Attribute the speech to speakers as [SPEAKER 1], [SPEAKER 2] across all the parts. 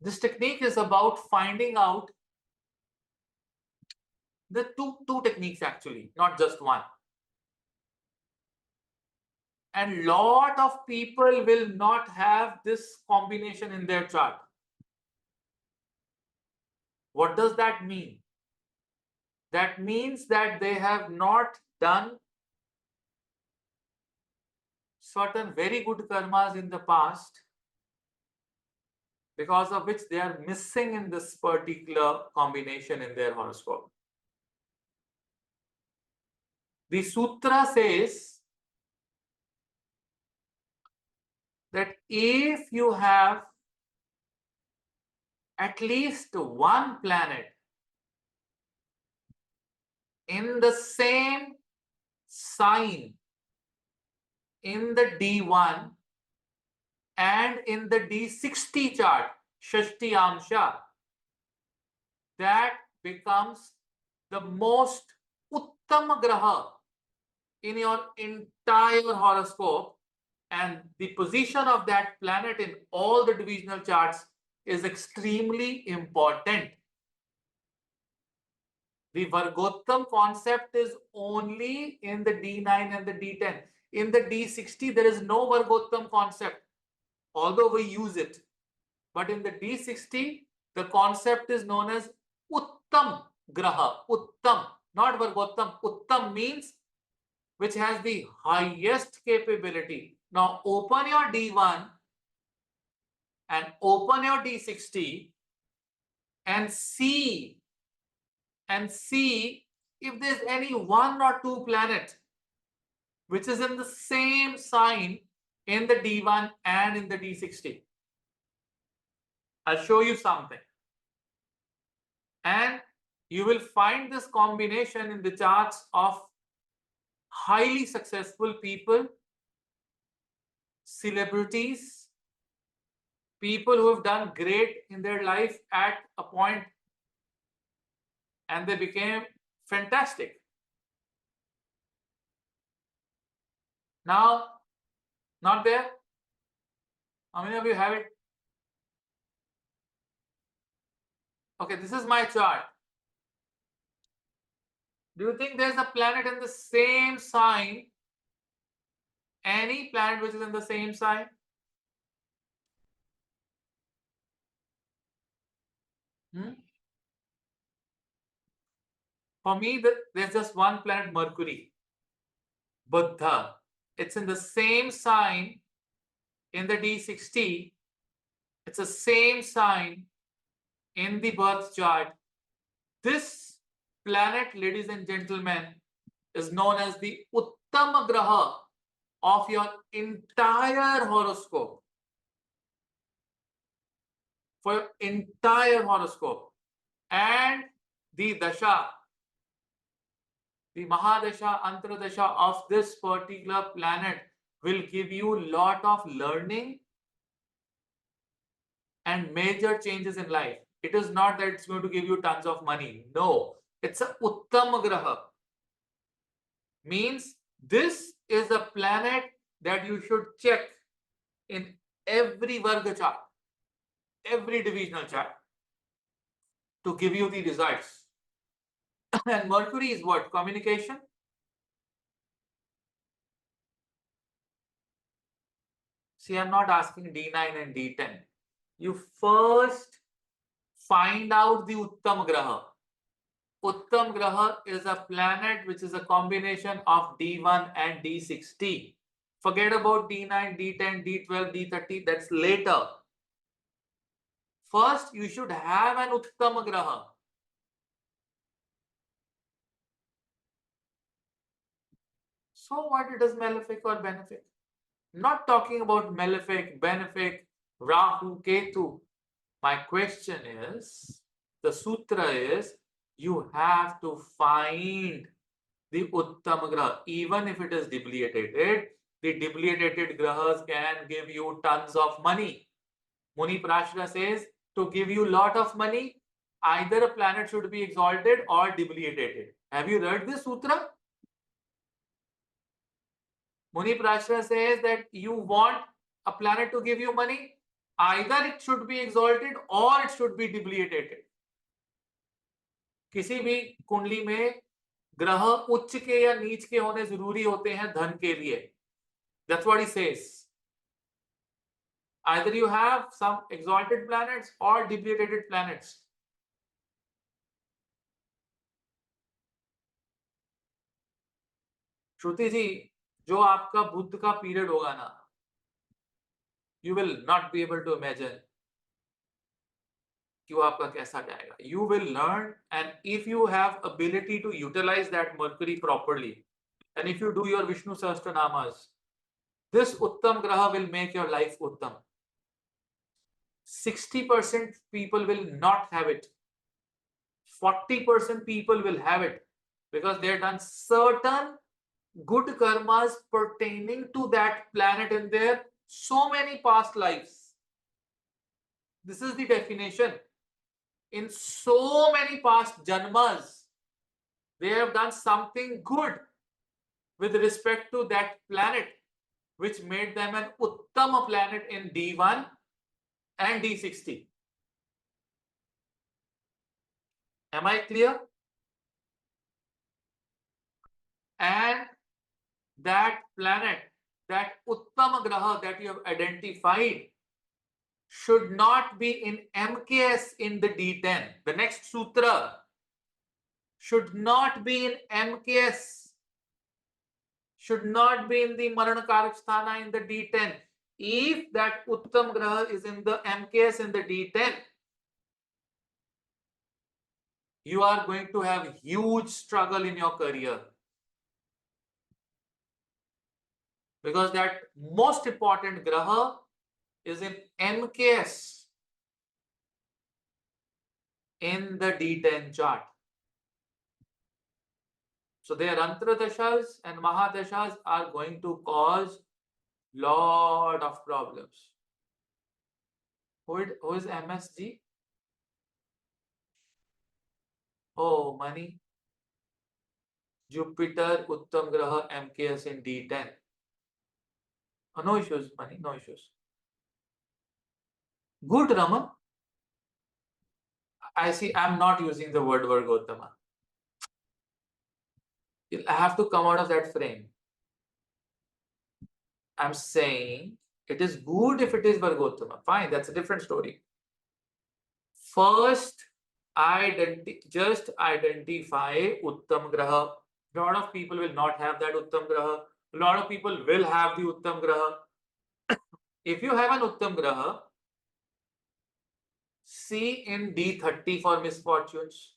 [SPEAKER 1] This technique is about finding out the two techniques actually, not just one. And lot of people will not have this combination in their chart. What does that mean? That means that they have not done certain very good karmas in the past, because of which they are missing in this particular combination in their horoscope. The sutra says that if you have at least one planet in the same sign in the D1 and in the D60 chart, Shashti Amsha, that becomes the most Uttama Graha in your entire horoscope, and the position of that planet in all the divisional charts is extremely important. The Vargottam concept is only in the D9 and the D10. In the D60, there is no Vargottam concept, although we use it. But in the D60, the concept is known as Uttam Graha. Uttam, not Vargottam. Uttam means which has the highest capability. Now open your D1 and open your D60 and see if there's any one or two planet which is in the same sign in the D1 and in the D60. I'll show you something. And you will find this combination in the charts of highly successful people, celebrities, people who have done great in their life at a point and they became fantastic. Now, not there? How many of you have it? Okay, this is my chart. Do you think there's a planet in the same sign? Any planet which is in the same sign? For me, there's just one planet, Mercury, Buddha. It's in the same sign in the D60. It's the same sign in the birth chart. This planet, ladies and gentlemen, is known as the Uttama Graha of your entire horoscope. For your entire horoscope. And the Dasha, the Mahadasha, Antradasha of this particular planet will give you a lot of learning and major changes in life. It is not that it's going to give you tons of money. No, it's a Uttama Graha. Means this is a planet that you should check in every Varga chart, every divisional chart to give you the results. And Mercury is what? Communication. See, I'm not asking D9 and D10. You first find out the Uttam Graha. Uttam Graha is a planet which is a combination of D1 and D60. Forget about D9, D10, D12, D30. That's later. First, you should have an Uttam Graha. So what, it is malefic or benefic? Not talking about malefic, benefic, Rahu, Ketu. My question is, the sutra is, you have to find the Uttama Graha. Even if it is debilitated, the debilitated grahas can give you tons of money. Muni Prashra says, to give you lot of money, either a planet should be exalted or debilitated. Have you read this sutra? Muni Prashra says that you want a planet to give you money, Either it should be exalted or it should be debilitated. किसी भी कुंडली में ग्रह उच्च के या नीच के होने जरूरी होते हैं धन के लिए. That's what he says. Either you have some exalted planets or debilitated planets. श्रुति जी, जो आपका बुद्ध का पीरियड होगा ना, you will not be able to imagine कि वो आपका कैसा जाएगा. You will learn, and if you have ability to utilize that Mercury properly, and if you do your Vishnu Sahasranamas, this Uttam Graha will make your life Uttam. 60% people will not have it. 40% people will have it because they have done certain good karmas pertaining to that planet in their so many past lives. This is the definition. In so many past janmas, they have done something good with respect to that planet, which made them an Uttama planet in D1 and D60. Am I clear? And that planet, that Uttama Graha that you have identified, should not be in MKS in the D10. The next sutra should not be in MKS, should not be in the Maranakarak Sthana in the D10. If that Uttam Graha is in the MKS in the D10, you are going to have huge struggle in your career. Because that most important Graha is in MKS in the D10 chart. So their Antradashas and Mahadashas are going to cause lot of problems. Who is MSG? Oh, money. Jupiter, Uttam Graha, MKS in D10. Oh, no issues, money, no issues. Good, Raman. I see I'm not using the word Vargottama. I have to come out of that frame. I'm saying it is good if it is Vargottama. Fine, that's a different story. First, just identify Uttam Graha. A lot of people will not have that Uttam Graha. A lot of people will have the Uttam Graha. If you have an Uttam Graha, see in D30 for misfortunes.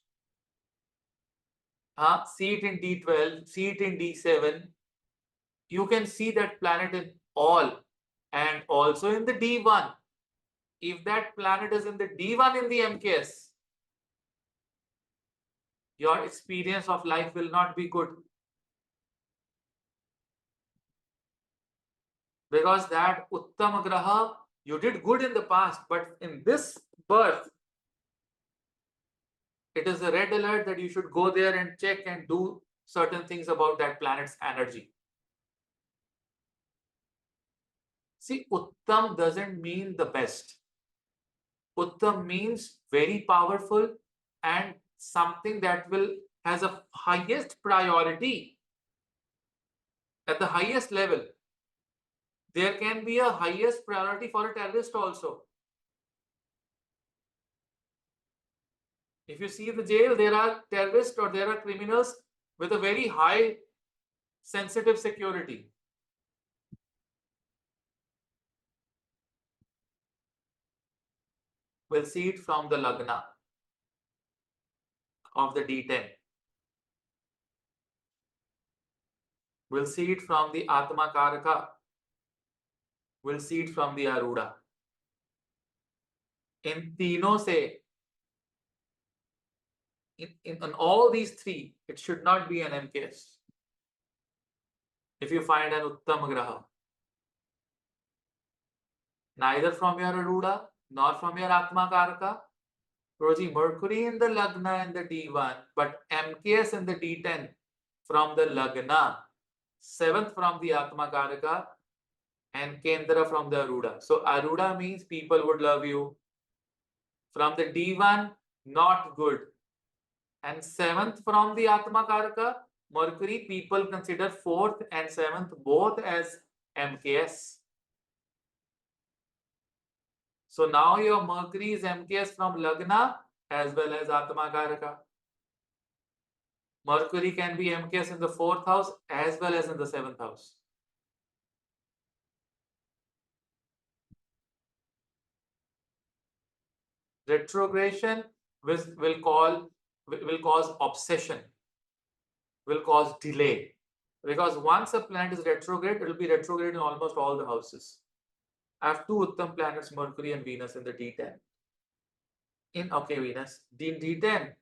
[SPEAKER 1] See it in D12, see it in D7. You can see that planet in all, and also in the D1. If that planet is in the D1 in the MKS, your experience of life will not be good. Because that Uttama Graha, you did good in the past, but in this birth, it is a red alert that you should go there and check and do certain things about that planet's energy. See, Uttam doesn't mean the best. Uttam means very powerful and something that has a highest priority at the highest level. There can be a highest priority for a terrorist also. If you see the jail, there are terrorists or there are criminals with a very high sensitive security. We'll see it from the Lagna of the D10. We'll see it from the Atma Karaka. We'll see it from the Arudha. In तीनों से, in all these three, it should not be an MKS. If you find an Uttama Graha, neither from your Arudha nor from your Atma Karaka, Roji Mercury in the Lagna and the D1, but MKS in the D10 from the Lagna, 7th from the Atma Karaka, and Kendra from the Arudha. So Arudha means people would love you. From the D1, not good. And 7th from the Atma Karaka, Mercury, people consider 4th and 7th both as MKS. So now your Mercury is MKS from Lagna as well as Atma Karaka. Mercury can be MKS in the 4th house as well as in the 7th house. Retrogression will cause obsession, will cause delay. Because once a planet is retrograde, it will be retrograde in almost all the houses. I have 2 Uttam planets, Mercury and Venus in the D10. Venus, D10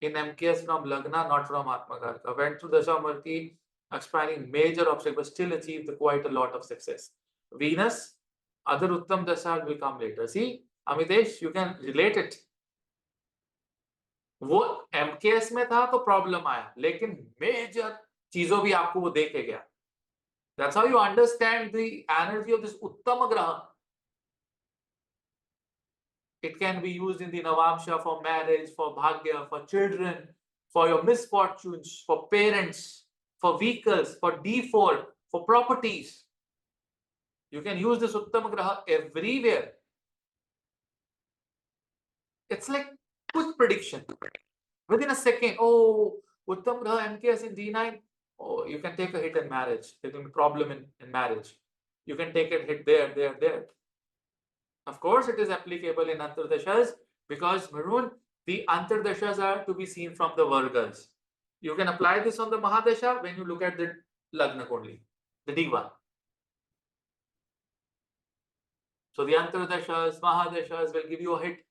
[SPEAKER 1] in MKS from Lagna, not from Atma Karaka. Went through Dasha Mercury, expiring major obstacle, but still achieved quite a lot of success. Venus, other Uttam Dasha will come later. See, Amitesh, you can relate it. वो MKS में था तो problem आया, लेकिन major चीजों भी आपको वो देखे गया. That's how you understand the energy of this Uttama Graha. It can be used in the Navamsha for marriage, for Bhagya, for children, for your misfortunes, for parents, for vehicles, for D4, for properties. You can use this Uttama Graha everywhere. It's like quick prediction. Within a second, oh, Uttam Graha MKS in D9, oh, you can take a hit in marriage. There will be a problem in marriage. You can take a hit there. Of course, it is applicable in Antardashas because Maroon, the Antardashas are to be seen from the Vargas. You can apply this on the Mahadasha when you look at the Lagna only, the D1. So the Antardashas, Mahadashas will give you a hit.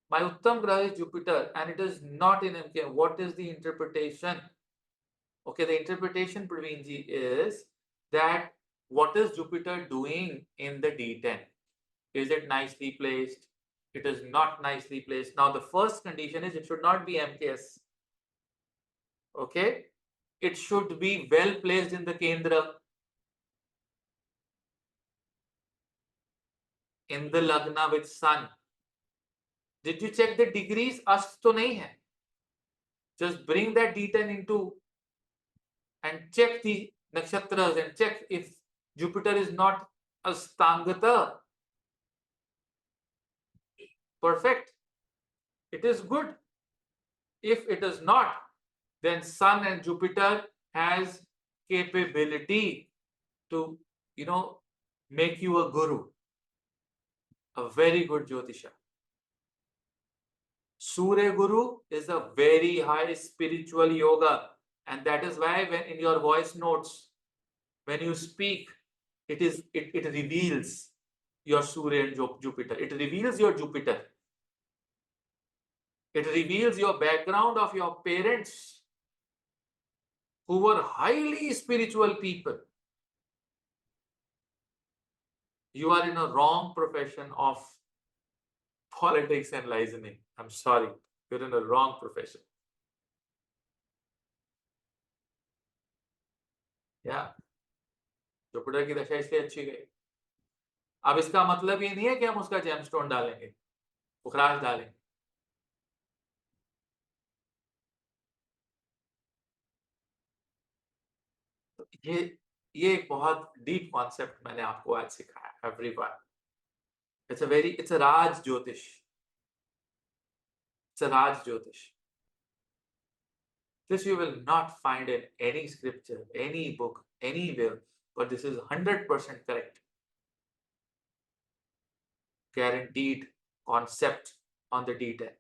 [SPEAKER 1] My Uttam Graha is Jupiter and it is not in MK. What is the interpretation? Okay, the interpretation, Praveenji, is that what is Jupiter doing in the D10? Is it nicely placed? It is not nicely placed. Now, the first condition is it should not be MKS. Okay? It should be well placed in the Kendra. In the Lagna with Sun. Did you check the degrees? Ast to nahi hai. Just bring that D10 into and check the nakshatras and check if Jupiter is not Astangata. Perfect. It is good. If it is not, then Sun and Jupiter has capability to, make you a guru. A very good Jyotisha. Surya Guru is a very high spiritual yoga. And that is why when in your voice notes, when you speak, it reveals your Surya and Jupiter. It reveals your Jupiter. It reveals your background of your parents who were highly spiritual people. You are in a wrong profession of politics and licensing. I'm sorry, you're in a wrong profession. Yeah. Jupiter की दशा इसलिए अच्छी गई. अब इसका मतलब ये नहीं है कि हम उसका जेमस्टोन डालेंगे, पुखराज डालेंगे. ये एक बहुत डीप कॉन्सेप्ट मैंने आपको आज सिखाया. Everyone, it's a Raj Jyotish. It's a Raj Jyotish. This you will not find in any scripture, any book, anywhere, but this is 100% correct. Guaranteed concept on the D10.